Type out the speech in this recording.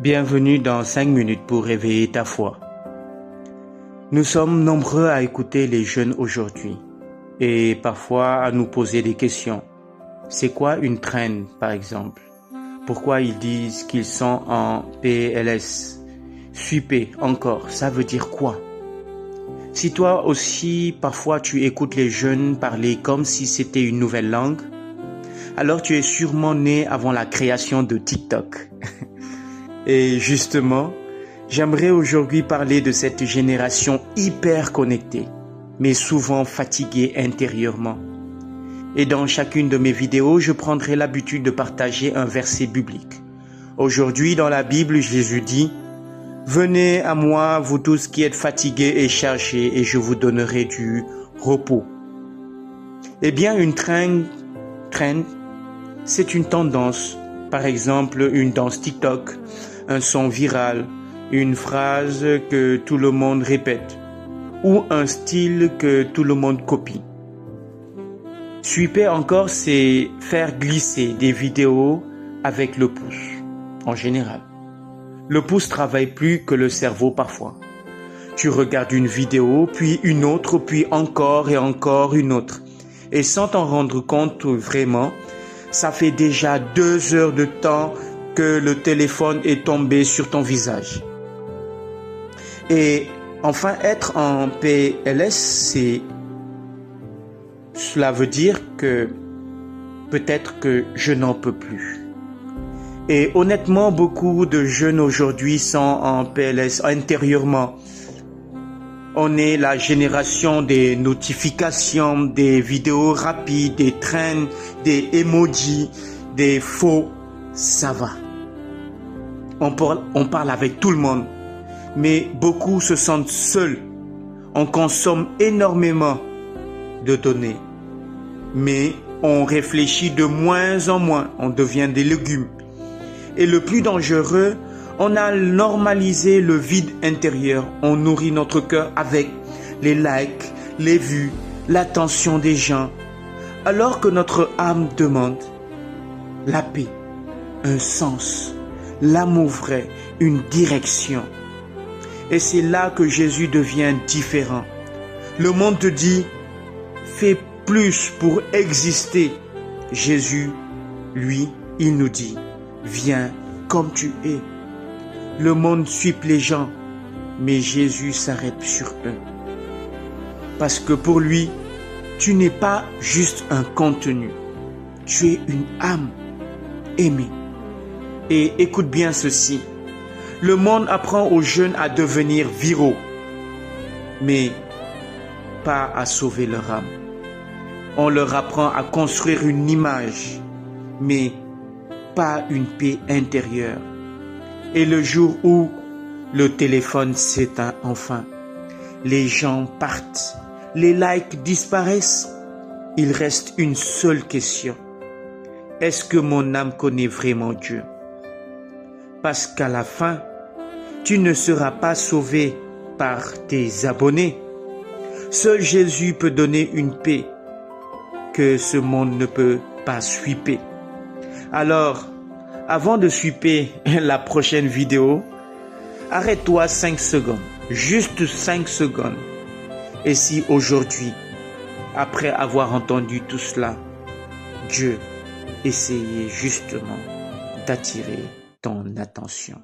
Bienvenue dans 5 minutes pour réveiller ta foi. Nous sommes nombreux à écouter les jeunes aujourd'hui et parfois à nous poser des questions. C'est quoi une trend, par exemple? Pourquoi ils disent qu'ils sont en PLS? Sweeper encore, ça veut dire quoi? Si toi aussi, parfois tu écoutes les jeunes parler comme si c'était une nouvelle langue, alors tu es sûrement né avant la création de TikTok. Et justement, j'aimerais aujourd'hui parler de cette génération hyper connectée, mais souvent fatiguée intérieurement. Et dans chacune de mes vidéos, je prendrai l'habitude de partager un verset biblique. Aujourd'hui, dans la Bible, Jésus dit « Venez à moi, vous tous qui êtes fatigués et chargés, et je vous donnerai du repos. » Eh bien, une trend, c'est une tendance. Par exemple, une danse TikTok, un son viral, une phrase que tout le monde répète ou un style que tout le monde copie. Sweeper encore, c'est faire glisser des vidéos avec le pouce, en général. Le pouce travaille plus que le cerveau parfois. Tu regardes une vidéo, puis une autre, puis encore et encore une autre. Et sans t'en rendre compte vraiment, ça fait déjà 2 heures de temps que le téléphone est tombé sur ton visage. Et enfin, être en PLS, cela veut dire que peut-être que je n'en peux plus. Et honnêtement, beaucoup de jeunes aujourd'hui sont en PLS intérieurement. On est la génération des notifications, des vidéos rapides, des trends, des emojis, des faux. Ça va. On parle avec tout le monde, mais beaucoup se sentent seuls. On consomme énormément de données, mais on réfléchit de moins en moins, on devient des légumes. Et le plus dangereux, on a normalisé le vide intérieur. On nourrit notre cœur avec les likes, les vues, l'attention des gens, alors que notre âme demande la paix, un sens, l'amour vrai, une direction. Et c'est là que Jésus devient différent. Le monde te dit, fais plus pour exister. Jésus, lui, il nous dit, viens comme tu es. Le monde suit les gens, mais Jésus s'arrête sur eux. Parce que pour lui, tu n'es pas juste un contenu, tu es une âme aimée. Et écoute bien ceci, le monde apprend aux jeunes à devenir viraux, mais pas à sauver leur âme. On leur apprend à construire une image, mais pas une paix intérieure. Et le jour où le téléphone s'éteint enfin, les gens partent, les likes disparaissent, il reste une seule question. Est-ce que mon âme connaît vraiment Dieu? Parce qu'à la fin, tu ne seras pas sauvé par tes abonnés. Seul Jésus peut donner une paix que ce monde ne peut pas sweeper. Alors, avant de sweeper la prochaine vidéo, arrête-toi 5 secondes, juste 5 secondes. Et si aujourd'hui, après avoir entendu tout cela, Dieu essayait justement d'attirer ton attention.